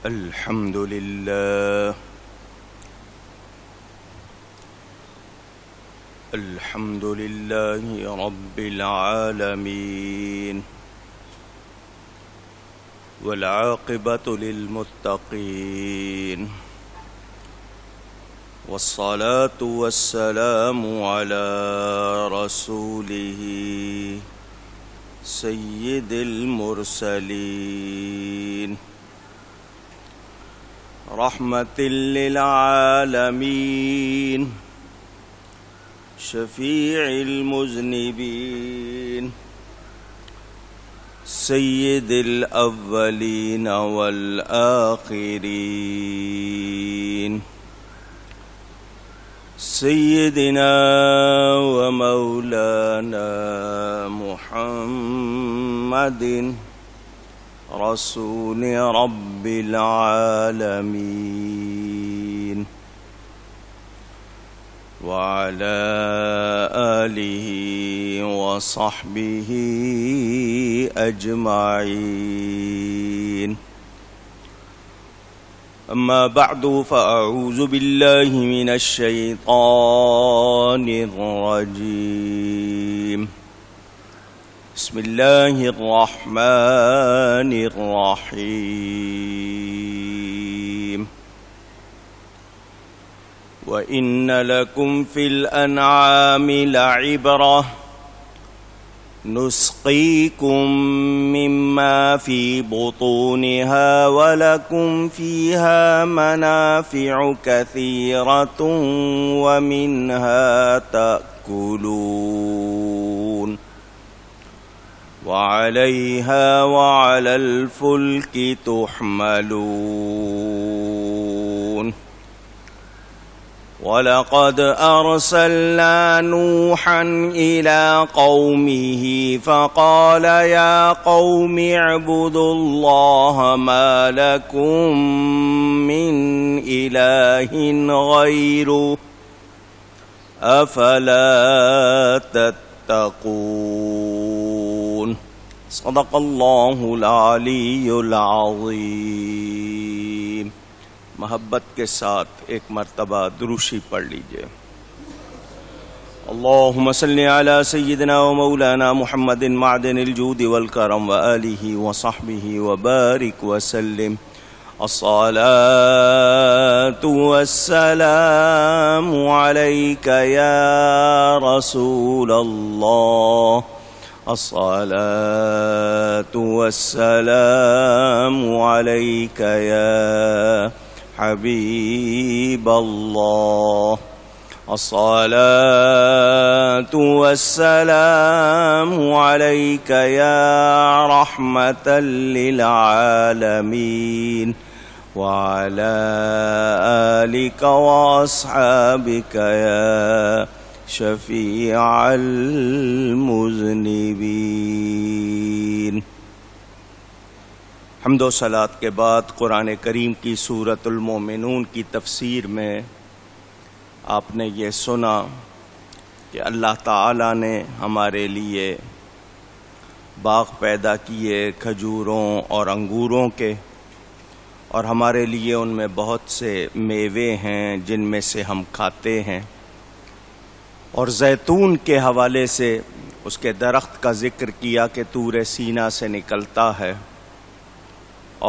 الحمد لله الحمد لله رب العالمين والعاقبة للمتقين والصلاة والسلام على رسوله سيد المرسلين رحمة للعالمين شفيع المذنبين سيد الأولين والآخرين سيدنا ومولانا محمد رسول رب العالمين وعلى آله وصحبه أجمعين أما بعد فأعوذ بالله من الشيطان الرجيم بسم الله الرحمن الرحيم وإن لكم في الأنعام لعبرة نسقيكم مما في بطونها ولكم فيها منافع كثيرة ومنها تأكلون وعليها وعلى الفلك تحملون ولقد أرسلنا نوحا إلى قومه فقال يا قوم اعبدوا الله ما لكم من إله غيره أفلا تتقون صدق الله العلی العظیم۔ محبت کے ساتھ ایک مرتبہ دروشی پڑھ لیجئے۔ اللہم صلی علی سیدنا و مولانا محمد معدن الجود والکرم وآلہ وصحبہ وبارک وسلم۔ الصلاة والسلام علیک یا رسول اللہ، الصلاة والسلام علیک یا حبیب اللہ، الصلاة والسلام علیک یا رحمة للعالمین وعلى آلك وأصحابك يا شفیع المذنبین۔ حمد و صلات کے بعد قرآن کریم کی سورۃ المومنون کی تفسیر میں آپ نے یہ سنا کہ اللہ تعالیٰ نے ہمارے لیے باغ پیدا کیے کھجوروں اور انگوروں کے، اور ہمارے لیے ان میں بہت سے میوے ہیں جن میں سے ہم کھاتے ہیں، اور زیتون کے حوالے سے اس کے درخت کا ذکر کیا کہ طور سینا سے نکلتا ہے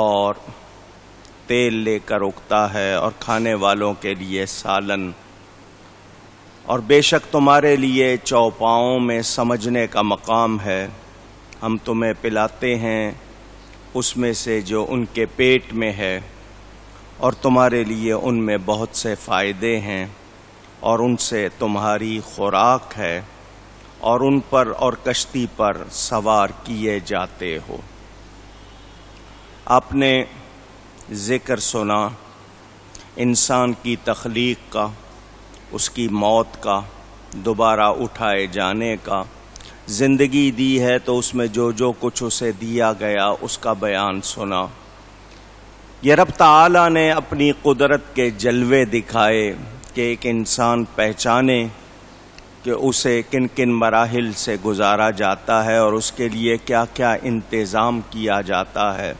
اور تیل لے کر اگتا ہے اور کھانے والوں کے لیے سالن، اور بے شک تمہارے لیے چوپاؤں میں سمجھنے کا مقام ہے، ہم تمہیں پلاتے ہیں اس میں سے جو ان کے پیٹ میں ہے، اور تمہارے لیے ان میں بہت سے فائدے ہیں، اور ان سے تمہاری خوراک ہے، اور ان پر اور کشتی پر سوار کیے جاتے ہو۔ آپ نے ذکر سنا انسان کی تخلیق کا، اس کی موت کا، دوبارہ اٹھائے جانے کا، زندگی دی ہے تو اس میں جو جو کچھ اسے دیا گیا اس کا بیان سنا۔ یہ رب تعالیٰ نے اپنی قدرت کے جلوے دکھائے کہ ایک انسان پہچانے کہ اسے کن کن مراحل سے گزارا جاتا ہے اور اس کے لیے کیا کیا انتظام کیا جاتا ہے۔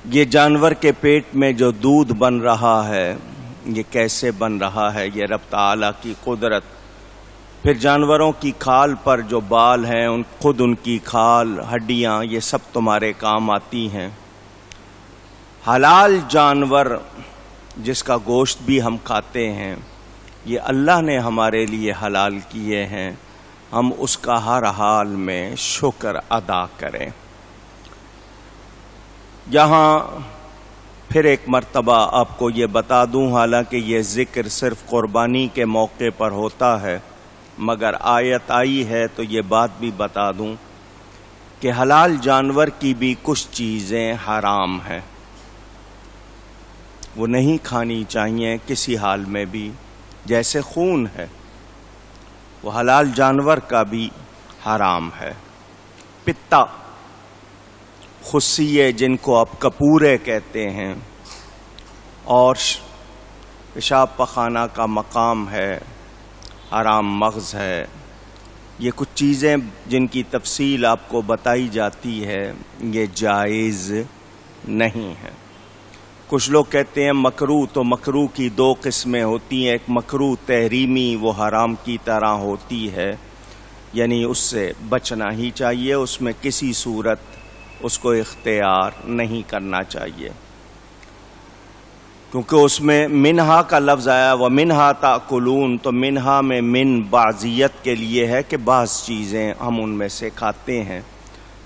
یہ جانور کے پیٹ میں جو دودھ بن رہا ہے یہ کیسے بن رہا ہے؟ یہ رب تعالیٰ کی قدرت۔ پھر جانوروں کی کھال پر جو بال ہیں خود ان کی کھال ہڈیاں یہ سب تمہارے کام آتی ہیں۔ حلال جانور جس کا گوشت بھی ہم کھاتے ہیں یہ اللہ نے ہمارے لیے حلال کیے ہیں، ہم اس کا ہر حال میں شکر ادا کریں۔ یہاں پھر ایک مرتبہ آپ کو یہ بتا دوں، حالانکہ یہ ذکر صرف قربانی کے موقع پر ہوتا ہے، مگر آیت آئی ہے تو یہ بات بھی بتا دوں کہ حلال جانور کی بھی کچھ چیزیں حرام ہیں، وہ نہیں کھانی چاہیے کسی حال میں بھی، جیسے خون ہے وہ حلال جانور کا بھی حرام ہے۔ پتا، خصیے جن کو آپ کپورے کہتے ہیں، اور پیشاب پخانہ کا مقام ہے، حرام مغز ہے، یہ کچھ چیزیں جن کی تفصیل آپ کو بتائی جاتی ہے یہ جائز نہیں ہے۔ کچھ لوگ کہتے ہیں مکروہ، تو مکروہ کی دو قسمیں ہوتی ہیں، ایک مکروہ تحریمی وہ حرام کی طرح ہوتی ہے، یعنی اس سے بچنا ہی چاہیے، اس میں کسی صورت اس کو اختیار نہیں کرنا چاہیے، کیونکہ اس میں منہا کا لفظ آیا وَمِنْہَا تَأْكُلُونَ، تو منہا میں من بعضیت کے لیے ہے کہ بعض چیزیں ہم ان میں سے کھاتے ہیں،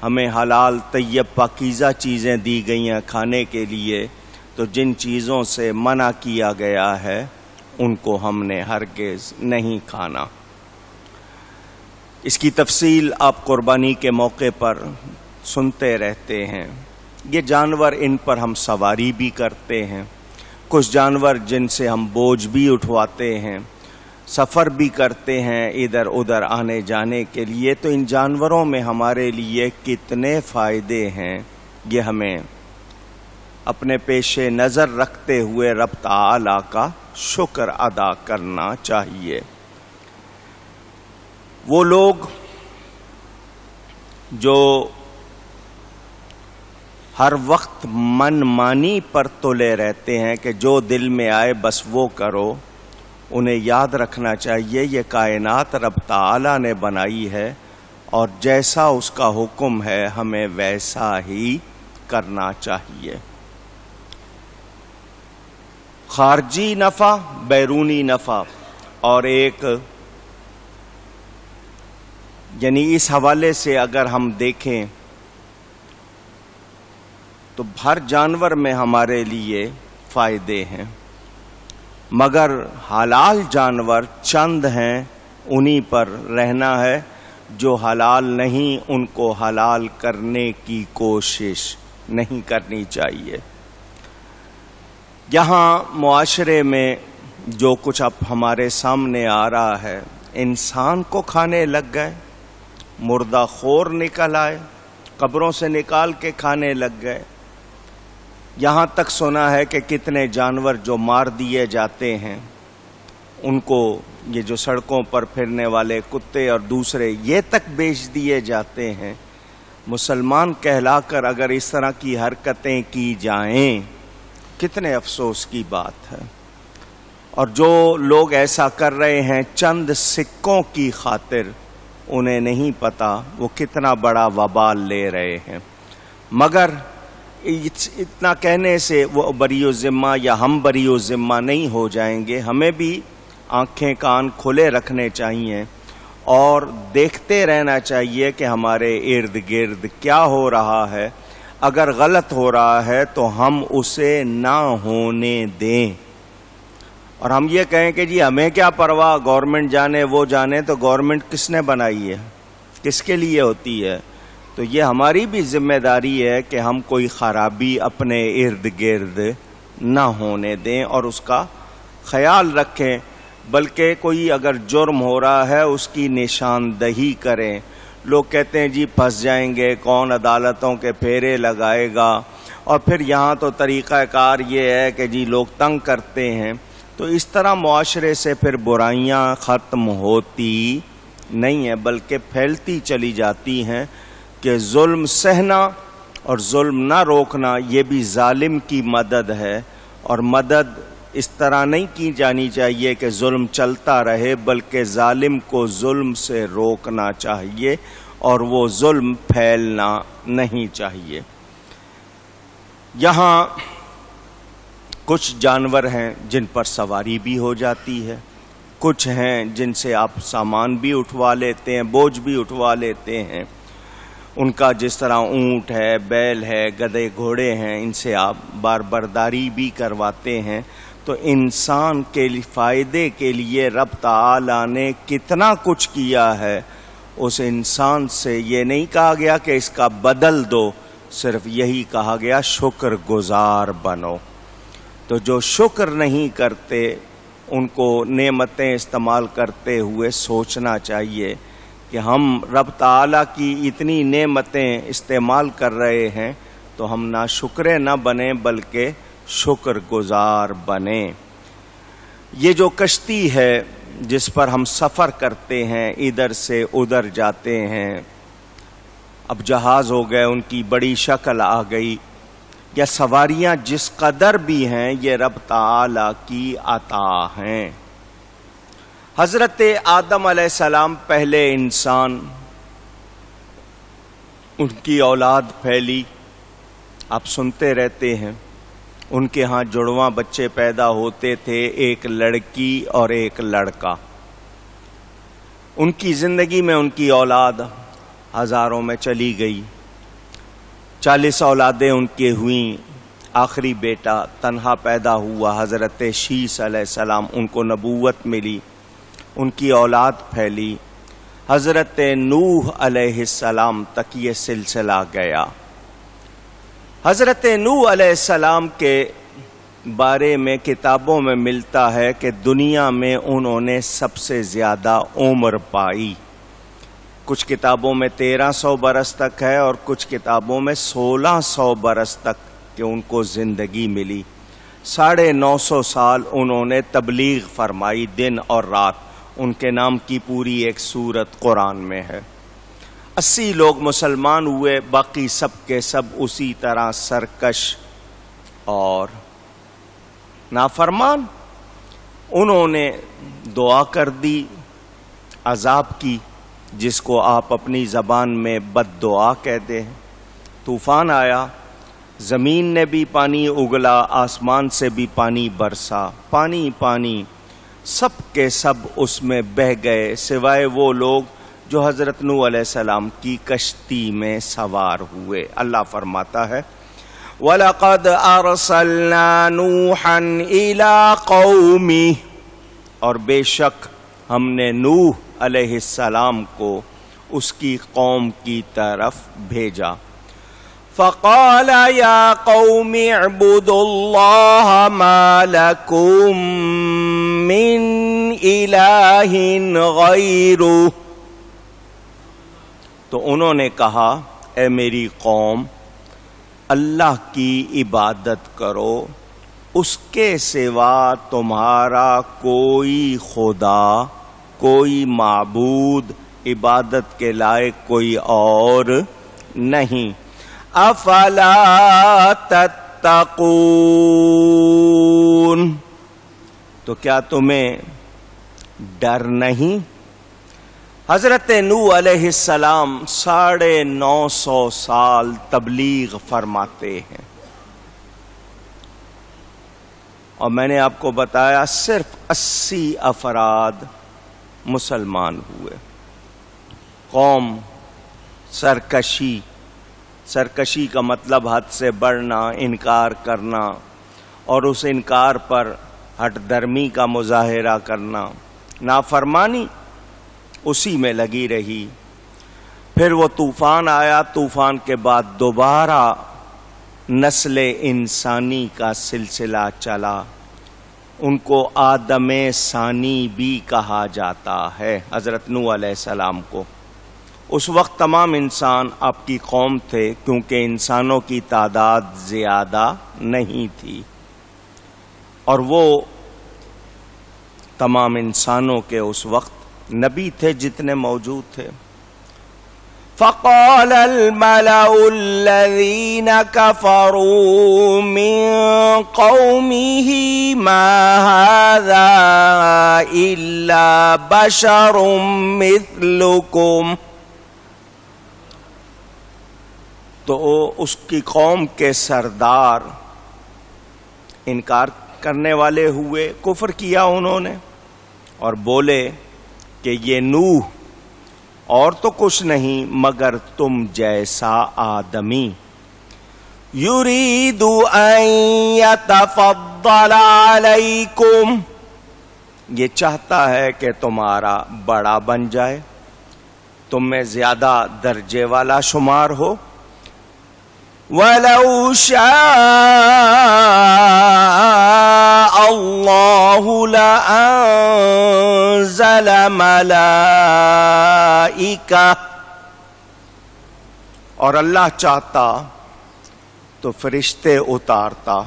ہمیں حلال طیب پاکیزہ چیزیں دی گئی ہیں کھانے کے لیے، تو جن چیزوں سے منع کیا گیا ہے ان کو ہم نے ہرگز نہیں کھانا۔ اس کی تفصیل آپ قربانی کے موقع پر سنتے رہتے ہیں۔ یہ جانور ان پر ہم سواری بھی کرتے ہیں، کچھ جانور جن سے ہم بوجھ بھی اٹھواتے ہیں، سفر بھی کرتے ہیں ادھر ادھر آنے جانے کے لیے، تو ان جانوروں میں ہمارے لیے کتنے فائدے ہیں یہ ہمیں اپنے پیش نظر رکھتے ہوئے رب تعالیٰ کا شکر ادا کرنا چاہیے۔ وہ لوگ جو ہر وقت من مانی پر تلے رہتے ہیں کہ جو دل میں آئے بس وہ کرو، انہیں یاد رکھنا چاہیے یہ کائنات رب تعالیٰ نے بنائی ہے اور جیسا اس کا حکم ہے ہمیں ویسا ہی کرنا چاہیے۔ خارجی نفع، بیرونی نفع، اور ایک یعنی اس حوالے سے اگر ہم دیکھیں تو ہر جانور میں ہمارے لیے فائدے ہیں، مگر حلال جانور چند ہیں، انہی پر رہنا ہے، جو حلال نہیں ان کو حلال کرنے کی کوشش نہیں کرنی چاہیے۔ یہاں معاشرے میں جو کچھ اب ہمارے سامنے آ رہا ہے، انسان کو کھانے لگ گئے، مردہ خور نکل آئے، قبروں سے نکال کے کھانے لگ گئے، یہاں تک سنا ہے کہ کتنے جانور جو مار دیے جاتے ہیں ان کو یہ جو سڑکوں پر پھرنے والے کتے اور دوسرے یہ تک بیچ دیے جاتے ہیں۔ مسلمان کہلا کر اگر اس طرح کی حرکتیں کی جائیں کتنے افسوس کی بات ہے، اور جو لوگ ایسا کر رہے ہیں چند سکوں کی خاطر انہیں نہیں پتا وہ کتنا بڑا وبال لے رہے ہیں۔ مگر اتنا کہنے سے وہ بری الذمہ یا ہم بری الذمہ نہیں ہو جائیں گے، ہمیں بھی آنکھیں کان کھلے رکھنے چاہیے اور دیکھتے رہنا چاہیے کہ ہمارے ارد گرد کیا ہو رہا ہے۔ اگر غلط ہو رہا ہے تو ہم اسے نہ ہونے دیں، اور ہم یہ کہیں کہ جی ہمیں کیا پرواہ، گورنمنٹ جانے وہ جانے، تو گورنمنٹ کس نے بنائی ہے، کس کے لیے ہوتی ہے؟ تو یہ ہماری بھی ذمہ داری ہے کہ ہم کوئی خرابی اپنے ارد گرد نہ ہونے دیں اور اس کا خیال رکھیں، بلکہ کوئی اگر جرم ہو رہا ہے اس کی نشاندہی کریں۔ لوگ کہتے ہیں جی پھنس جائیں گے، کون عدالتوں کے پھیرے لگائے گا، اور پھر یہاں تو طریقہ کار یہ ہے کہ جی لوگ تنگ کرتے ہیں، تو اس طرح معاشرے سے پھر برائیاں ختم ہوتی نہیں ہیں بلکہ پھیلتی چلی جاتی ہیں کہ ظلم سہنا اور ظلم نہ روکنا یہ بھی ظالم کی مدد ہے، اور مدد اس طرح نہیں کی جانی چاہیے کہ ظلم چلتا رہے، بلکہ ظالم کو ظلم سے روکنا چاہیے اور وہ ظلم پھیلنا نہیں چاہیے۔ یہاں کچھ جانور ہیں جن پر سواری بھی ہو جاتی ہے، کچھ ہیں جن سے آپ سامان بھی اٹھوا لیتے ہیں، بوجھ بھی اٹھوا لیتے ہیں، ان کا جس طرح اونٹ ہے، بیل ہے، گدھے گھوڑے ہیں، ان سے آپ بار برداری بھی کرواتے ہیں۔ تو انسان کے فائدے کے لیے رب تعالی نے کتنا کچھ کیا ہے، اس انسان سے یہ نہیں کہا گیا کہ اس کا بدل دو، صرف یہی کہا گیا شکر گزار بنو۔ تو جو شکر نہیں کرتے ان کو نعمتیں استعمال کرتے ہوئے سوچنا چاہیے کہ ہم رب تعالیٰ کی اتنی نعمتیں استعمال کر رہے ہیں تو ہم نہ شکرے نہ بنیں بلکہ شکر گزار بنیں۔ یہ جو کشتی ہے جس پر ہم سفر کرتے ہیں، ادھر سے ادھر جاتے ہیں، اب جہاز ہو گئے، ان کی بڑی شکل آ گئی، یا سواریاں جس قدر بھی ہیں یہ رب تعالی کی عطا ہیں۔ حضرت آدم علیہ السلام پہلے انسان، ان کی اولاد پھیلی، آپ سنتے رہتے ہیں ان کے ہاں جڑواں بچے پیدا ہوتے تھے، ایک لڑکی اور ایک لڑکا۔ ان کی زندگی میں ان کی اولاد ہزاروں میں چلی گئی، 40 اولادیں ان کے ہوئیں، آخری بیٹا تنہا پیدا ہوا حضرت شیس علیہ السلام، ان کو نبوت ملی، ان کی اولاد پھیلی، حضرت نوح علیہ السلام تک یہ سلسلہ گیا۔ حضرت نوح علیہ السلام کے بارے میں کتابوں میں ملتا ہے کہ دنیا میں انہوں نے سب سے زیادہ عمر پائی، کچھ کتابوں میں 1300 برس تک ہے اور کچھ کتابوں میں 1600 برس تک کہ ان کو زندگی ملی۔ 950 سال انہوں نے تبلیغ فرمائی دن اور رات، ان کے نام کی پوری ایک سورت قرآن میں ہے۔ 80 لوگ مسلمان ہوئے، باقی سب کے سب اسی طرح سرکش اور نافرمان۔ انہوں نے دعا کر دی عذاب کی، جس کو آپ اپنی زبان میں بد دعا کہتے ہیں۔ طوفان آیا، زمین نے بھی پانی اگلا، آسمان سے بھی پانی برسا، پانی پانی، سب کے سب اس میں بہہ گئے سوائے وہ لوگ جو حضرت نوح علیہ السلام کی کشتی میں سوار ہوئے۔ اللہ فرماتا ہے وَلَقَدْ أَرْسَلْنَا نُوحًا إِلَىٰ قَوْمِهِ، اور بے شک ہم نے نوح علیہ السلام کو اس کی قوم کی طرف بھیجا۔ فَقَالَ يَا قَوْمِ اعْبُدُوا اللَّهَ مَا لَكُم مِّنْ إِلَٰهٍ غَيْرُهُ، تو انہوں نے کہا اے میری قوم، اللہ کی عبادت کرو، اس کے سوا تمہارا کوئی خدا، کوئی معبود عبادت کے لائق کوئی اور نہیں۔ افلا تتقون، تو کیا تمہیں ڈر نہیں؟ حضرت نوح علیہ السلام 950 سال تبلیغ فرماتے ہیں، اور میں نے آپ کو بتایا صرف 80 افراد مسلمان ہوئے۔ قوم سرکشی کا مطلب حد سے بڑھنا، انکار کرنا، اور اس انکار پر ہٹ درمی کا مظاہرہ کرنا، نافرمانی اسی میں لگی رہی۔ پھر وہ طوفان آیا، طوفان کے بعد دوبارہ نسل انسانی کا سلسلہ چلا، ان کو آدم ثانی بھی کہا جاتا ہے، حضرت نوح علیہ السلام کو۔ اس وقت تمام انسان آپ کی قوم تھے، کیونکہ انسانوں کی تعداد زیادہ نہیں تھی، اور وہ تمام انسانوں کے اس وقت نبی تھے جتنے موجود تھے۔ فقال الملأ الذين كفروا من قومه ما هذا إلا بشر مثلكم، تو اس کی قوم کے سردار انکار کرنے والے ہوئے، کفر کیا انہوں نے اور بولے کہ یہ نوح اور تو کچھ نہیں مگر تم جیسا آدمی، یرید ان یتفضل علیکم، یہ چاہتا ہے کہ تمہارا بڑا بن جائے، تم میں زیادہ درجے والا شمار ہو، وَلَوْ شَاءَ اللَّهُ لَأَنزَلَ مَلَائِكَةً، اور اللہ چاہتا تو فرشتے اتارتا،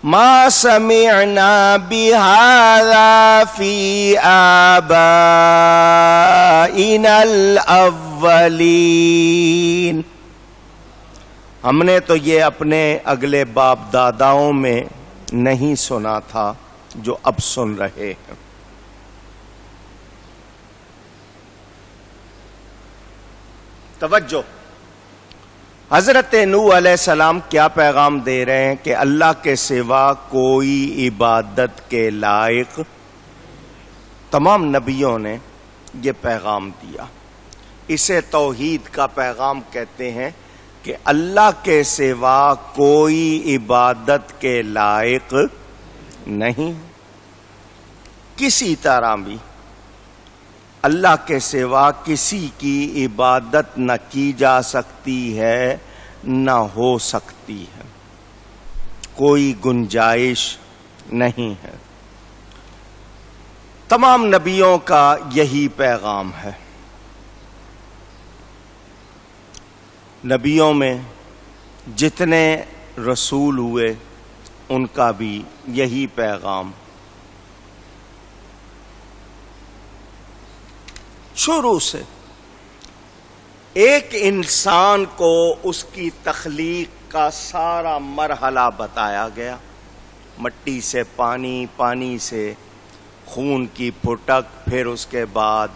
مَا سَمِعْنَا بِهَذَا فِي آبَائِنَا الْأَوَّلِينَ، ہم نے تو یہ اپنے اگلے باپ داداؤں میں نہیں سنا تھا جو اب سن رہے ہیں۔ توجہ، حضرت نوح علیہ السلام کیا پیغام دے رہے ہیں کہ اللہ کے سوا کوئی عبادت کے لائق، تمام نبیوں نے یہ پیغام دیا، اسے توحید کا پیغام کہتے ہیں کہ اللہ کے سوا کوئی عبادت کے لائق نہیں، کسی طرح بھی اللہ کے سوا کسی کی عبادت نہ کی جا سکتی ہے نہ ہو سکتی ہے، کوئی گنجائش نہیں ہے۔ تمام نبیوں کا یہی پیغام ہے، نبیوں میں جتنے رسول ہوئے ان کا بھی یہی پیغام، شروع سے ایک انسان کو اس کی تخلیق کا سارا مرحلہ بتایا گیا، مٹی سے پانی، پانی سے خون کی پھٹک، پھر اس کے بعد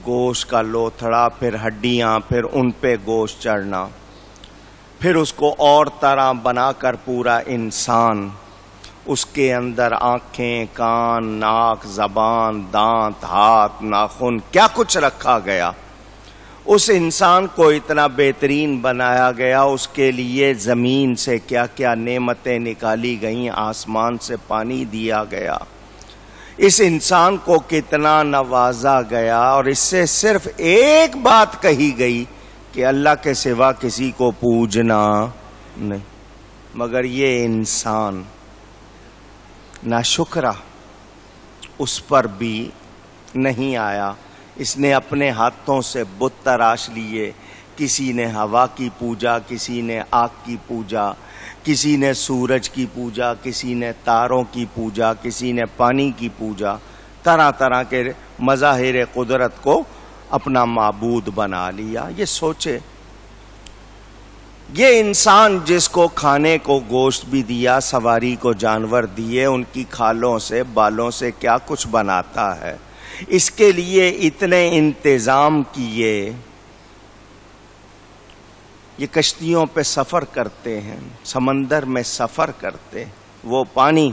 گوشت کا لوتھڑا، پھر ہڈیاں، پھر ان پہ گوشت چڑھنا، پھر اس کو اور طرح بنا کر پورا انسان، اس کے اندر آنکھیں، کان، ناک، زبان، دانت، ہاتھ، ناخن، کیا کچھ رکھا گیا۔ اس انسان کو اتنا بہترین بنایا گیا، اس کے لیے زمین سے کیا کیا نعمتیں نکالی گئیں، آسمان سے پانی دیا گیا، اس انسان کو کتنا نوازا گیا، اور اس سے صرف ایک بات کہی گئی کہ اللہ کے سوا کسی کو پوجنا نہیں، مگر یہ انسان ناشکرا اس پر بھی نہیں آیا، اس نے اپنے ہاتھوں سے بت تراش لیے، کسی نے ہوا کی پوجا، کسی نے آگ کی پوجا، کسی نے سورج کی پوجا، کسی نے تاروں کی پوجا، کسی نے پانی کی پوجا، طرح طرح کے مظاہر قدرت کو اپنا معبود بنا لیا۔ یہ سوچے، یہ انسان جس کو کھانے کو گوشت بھی دیا، سواری کو جانور دیے، ان کی کھالوں سے، بالوں سے کیا کچھ بناتا ہے، اس کے لیے اتنے انتظام کیے، یہ کشتیوں پہ سفر کرتے ہیں، سمندر میں سفر کرتے، وہ پانی،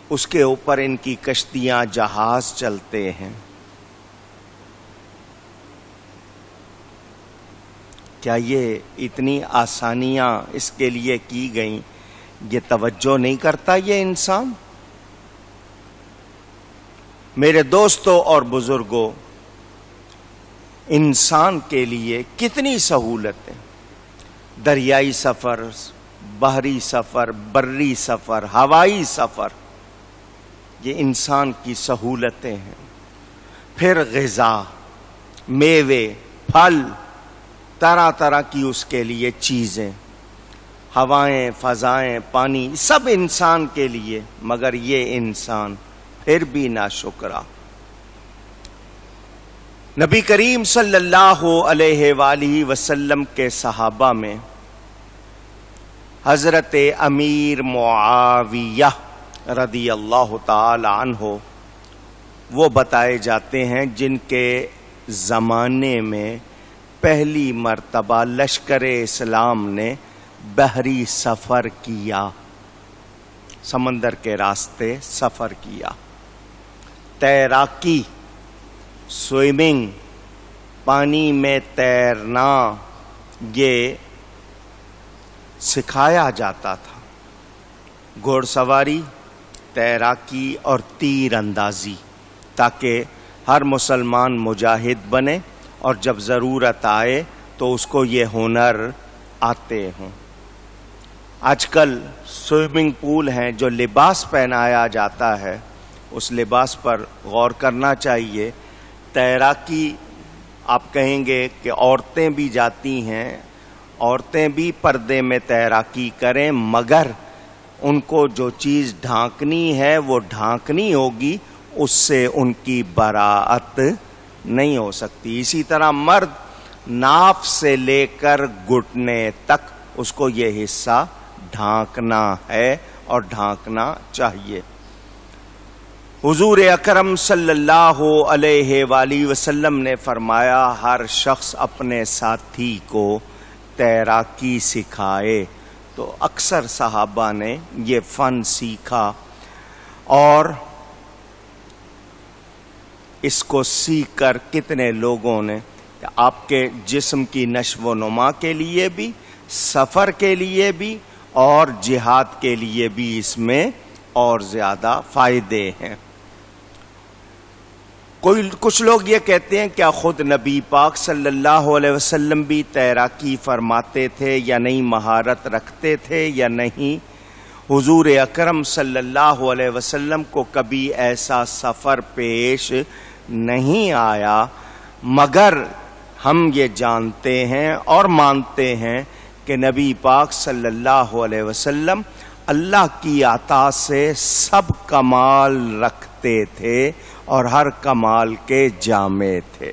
اس کے اوپر ان کی کشتیاں، جہاز چلتے ہیں۔ کیا یہ اتنی آسانیاں اس کے لیے کی گئیں، یہ توجہ نہیں کرتا یہ انسان؟ میرے دوستوں اور بزرگوں، انسان کے لیے کتنی سہولتیں، دریائی سفر، بحری سفر، بری سفر، ہوائی سفر، یہ انسان کی سہولتیں ہیں۔ پھر غذا، میوے، پھل، طرح طرح کی اس کے لیے چیزیں، ہوائیں، فضائیں، پانی، سب انسان کے لیے، مگر یہ انسان پھر بھی ناشکرا۔ نبی کریم صلی اللہ علیہ وآلہ وسلم کے صحابہ میں حضرت امیر معاویہ رضی اللہ تعالی عنہ وہ بتائے جاتے ہیں جن کے زمانے میں پہلی مرتبہ لشکر اسلام نے بحری سفر کیا، سمندر کے راستے سفر کیا۔ تیراکی، سوئمنگ، پانی میں تیرنا یہ سکھایا جاتا تھا۔ گھوڑ سواری، تیراکی اور تیر اندازی، تاکہ ہر مسلمان مجاہد بنے اور جب ضرورت آئے تو اس کو یہ ہنر آتے ہوں۔ آج کل سوئمنگ پول ہیں، جو لباس پہنایا جاتا ہے اس لباس پر غور کرنا چاہیے۔ تیراکی آپ کہیں گے کہ عورتیں بھی جاتی ہیں، عورتیں بھی پردے میں تیراکی کریں، مگر ان کو جو چیز ڈھانکنی ہے وہ ڈھانکنی ہوگی، اس سے ان کی براءت نہیں ہو سکتی۔ اسی طرح مرد ناف سے لے کر گھٹنے تک اس کو یہ حصہ ڈھانکنا ہے اور ڈھانکنا چاہیے۔ حضور اکرم صلی اللہ علیہ وآلہ وسلم نے فرمایا ہر شخص اپنے ساتھی کو تیراکی سکھائے، تو اکثر صحابہ نے یہ فن سیکھا اور اس کو سیکھ کر کتنے لوگوں نے آپ کے جسم کی نشو و نما کے لیے بھی، سفر کے لیے بھی اور جہاد کے لیے بھی اس میں اور زیادہ فائدے ہیں۔ کچھ لوگ یہ کہتے ہیں کیا خود نبی پاک صلی اللہ علیہ وسلم بھی تیراکی فرماتے تھے یا نہیں، مہارت رکھتے تھے یا نہیں؟ حضور اکرم صلی اللہ علیہ وسلم کو کبھی ایسا سفر پیش نہیں آیا، مگر ہم یہ جانتے ہیں اور مانتے ہیں کہ نبی پاک صلی اللہ علیہ وسلم اللہ کی عطا سے سب کمال رکھتے تھے اور ہر کمال کے جامع تھے۔